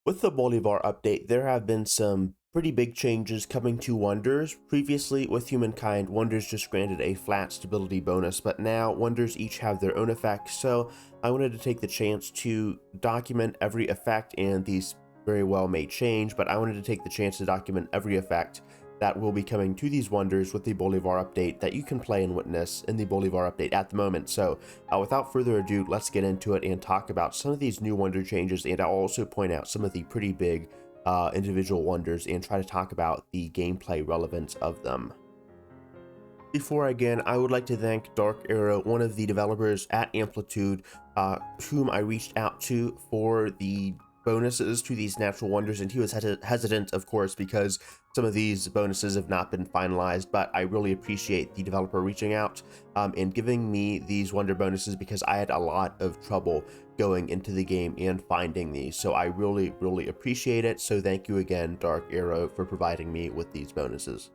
With the Bolivar update, there have been some pretty big changes coming to Wonders. Previously, with Humankind, Wonders just granted a flat stability bonus, but now Wonders each have their own effects, so I wanted to take the chance to document every effect, and these very well may change, but I wanted to take the chance to document every effect that will be coming to these Wonders with the Bolivar update that you can play and witness in the Bolivar update at the moment. So without further ado, let's get into it and talk about some of these new Wonder changes, and I'll also point out some of the pretty big individual Wonders and try to talk about the gameplay relevance of them. Before I begin, I would like to thank Dark Arrow, one of the developers at Amplitude, whom I reached out to for the bonuses to these natural wonders, and he was hesitant, of course, because some of these bonuses have not been finalized, but I really appreciate the developer reaching out and giving me these wonder bonuses, because I had a lot of trouble going into the game and finding these, so I really appreciate it. So thank you again, Dark Arrow, for providing me with these bonuses.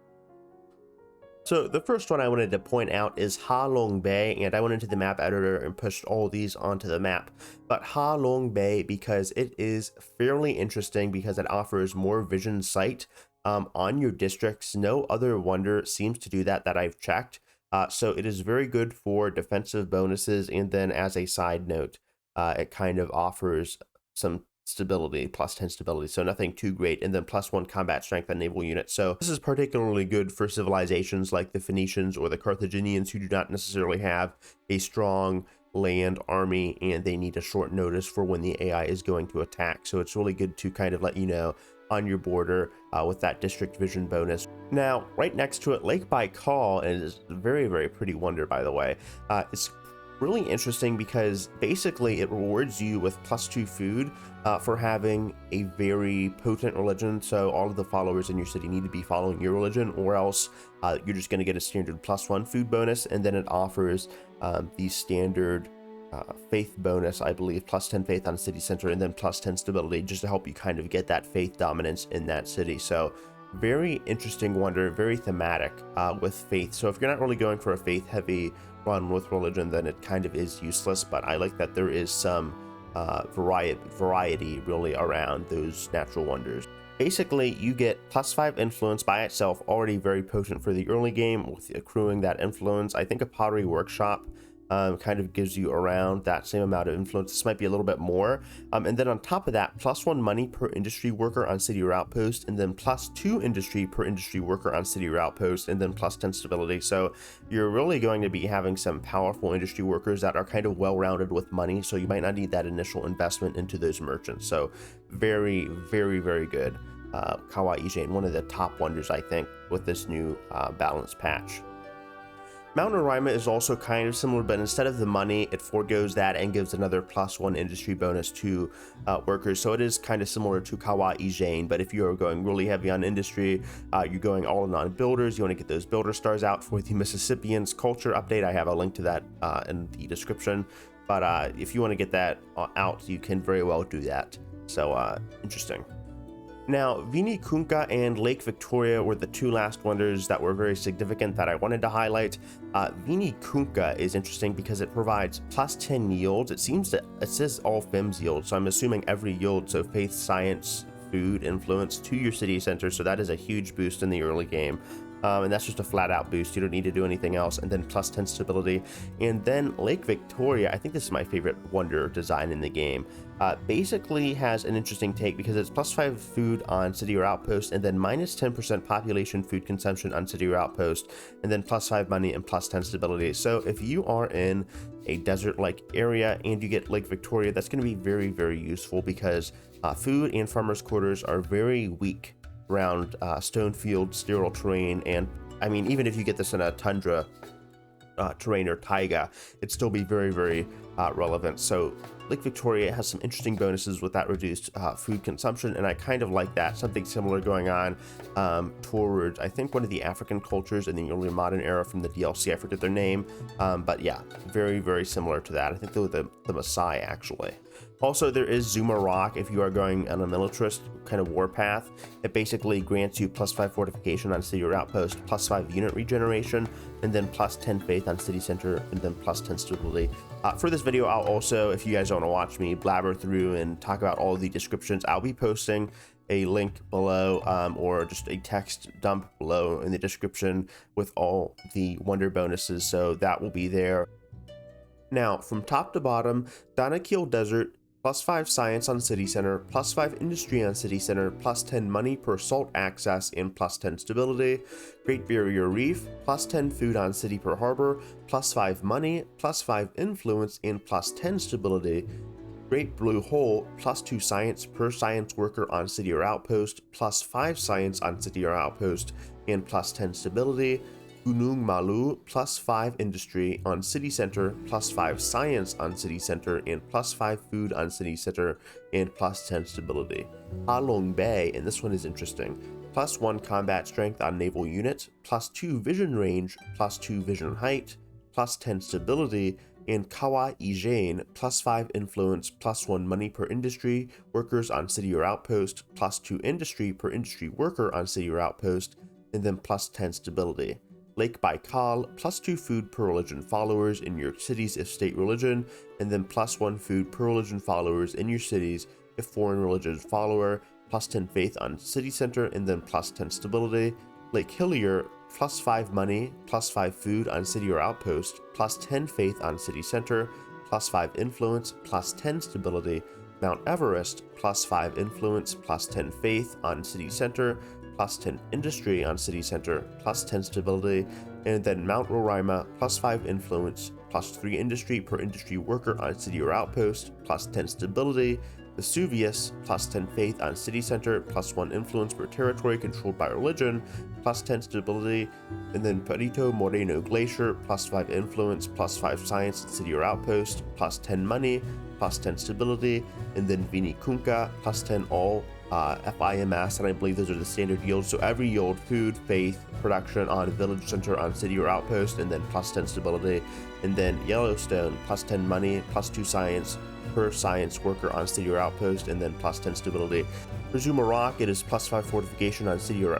So the first one I wanted to point out is Ha Long Bay, and I went into the map editor and pushed all these onto the map. But Ha Long Bay, because it is fairly interesting, because it offers more vision sight on your districts. No other wonder seems to do that I've checked. So it is very good for defensive bonuses, and then as a side note, it kind of offers some stability, plus 10 stability, so nothing too great, and then plus 1 combat strength on naval units. So this is particularly good for civilizations like the Phoenicians or the Carthaginians, who do not necessarily have a strong land army and they need a short notice for when the AI is going to attack. So it's really good to kind of let you know on your border with that district vision bonus. Now, right next to it, Lake Baikal is a very pretty wonder, by the way. It's really interesting because basically it rewards you with +2 food for having a very potent religion. So all of the followers in your city need to be following your religion, or else you're just going to get a standard +1 food bonus. And then it offers the standard faith bonus, I believe, +10 faith on CityCenter, and then +10 stability, just to help you kind of get that faith dominance in that city. So very interesting wonder, very thematic with faith. So if you're not really going for a faith heavy run with religion, then it kind of is useless, but I like that there is some variety really around those natural wonders. Basically, you get +5 influence by itself, already very potent for the early game, with accruing that influence. I think a pottery workshop kind of gives you around that same amount of influence. This might be a little bit more. And then on top of that, +1 money per industry worker on city or outpost, and then +2 industry per industry worker on city or outpost, and then +10 stability. So you're really going to be having some powerful industry workers that are kind of well-rounded with money, so you might not need that initial investment into those merchants. So very good. Kawah Ijen, one of the top wonders, I think, with this new balance patch. Mount Roraima is also kind of similar, but instead of the money, it forgoes that and gives another +1 industry bonus to workers. So it is kind of similar to Kawah Ijen, but if you're going really heavy on industry, you're going all in on builders, you want to get those builder stars out for the Mississippians culture update. I have a link to that in the description, but if you want to get that out, you can very well do that. So interesting. Now, Vini, Kunka, and Lake Victoria were the 2 last wonders that were very significant that I wanted to highlight. Vini Kunka is interesting because it provides +10 yields. It says all FIMS yield, so I'm assuming every yield, so faith, science, food, influence, to your city center, so that is a huge boost in the early game. And that's just a flat out boost. You don't need to do anything else. And then +10 stability. And then Lake Victoria, I think this is my favorite wonder design in the game, basically has an interesting take because it's +5 food on city or outpost, and then -10% population food consumption on city or outpost, and then +5 money and +10 stability. So if you are in a desert-like area and you get Lake Victoria, that's going to be very useful, because food and farmers' quarters are very weak around stone field, sterile terrain, and I mean, even if you get this in a tundra terrain or taiga, it'd still be very relevant. So Lake Victoria has some interesting bonuses with that reduced food consumption, and I kind of like that. Something similar going on towards, I think, one of the African cultures in the early modern era from the DLC. I forget their name, but yeah, very similar to that. I think they were the Maasai, actually. Also, there is Zuma Rock if you are going on a militarist kind of warpath. It basically grants you +5 fortification on city or outpost, +5 unit regeneration, and then +10 faith on city center, and then +10 stability. For this video, I'll also, if you guys don't want to watch me blabber through and talk about all of the descriptions, I'll be posting a link below or just a text dump below in the description with all the wonder bonuses, so that will be there. Now, from top to bottom, Danakil Desert, +5 science on city center, +5 industry on city center, +10 money per salt access, and +10 stability. Great Barrier Reef, +10 food on city per harbor, +5 money, +5 influence, and +10 stability. Great Blue Hole, +2 science per science worker on city or outpost, +5 science on city or outpost, and +10 stability. Gunung Mulu, +5 industry on city center, +5 science on city center, and +5 food on city center, and +10 stability. Halong Bay, and this one is interesting, +1 combat strength on naval unit, +2 vision range, +2 vision height, +10 stability. And Kawah Ijen, +5 influence, +1 money per industry workers on city or outpost, +2 industry per industry worker on city or outpost, and then +10 stability. Lake Baikal, +2 food per religion followers in your cities if state religion, and then +1 food per religion followers in your cities if foreign religion follower, +10 faith on city center, and then +10 stability. Lake Hillier, +5 money, +5 food on city or outpost, +10 faith on city center, +5 influence, +10 stability. Mount Everest, +5 influence, +10 faith on city center, +10 industry on city center, +10 stability. And then Mount Roraima, +5 influence, +3 industry per industry worker on city or outpost, +10 stability. Vesuvius, +10 faith on city center, +1 influence per territory controlled by religion, +10 stability. And then Perito Moreno Glacier, +5 influence, +5 science in city or outpost, +10 money, +10 stability. And then Vini Kunka, +10 all FIMS, and I believe those are the standard yields. So every yield, food, faith, production on village center on city or outpost, and then +10 stability. And then Yellowstone, +10 money, +2 science per science worker on city or outpost, and then +10 stability. For Zuma Rock, it is +5 fortification on city or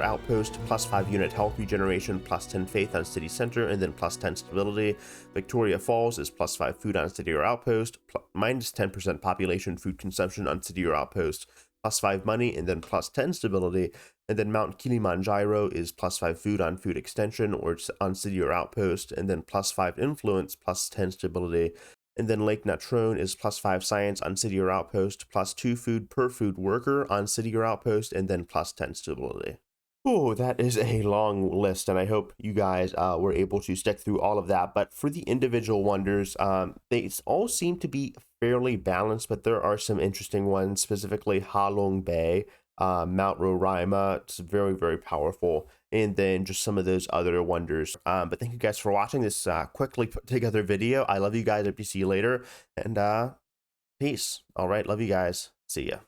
outpost, +5 unit health regeneration, +10 faith on city center, and then +10 stability. Victoria Falls is +5 food on city or outpost, -10% population food consumption on city or outpost, +5 money, and then +10 stability. And then Mount Kilimanjaro is +5 food on food extension or on city or outpost, and then +5 influence, +10 stability. And then Lake Natron is +5 science on city or outpost, +2 food per food worker on city or outpost, and then +10 stability. Oh, that is a long list, and I hope you guys were able to stick through all of that. But for the individual wonders, they all seem to be fairly balanced, but there are some interesting ones, specifically Halong Bay, Mount Roraima. It's very, very powerful. And then just some of those other wonders. But thank you guys for watching this quickly put together video. I love you guys. Hope to see you later. And peace. All right. Love you guys. See ya.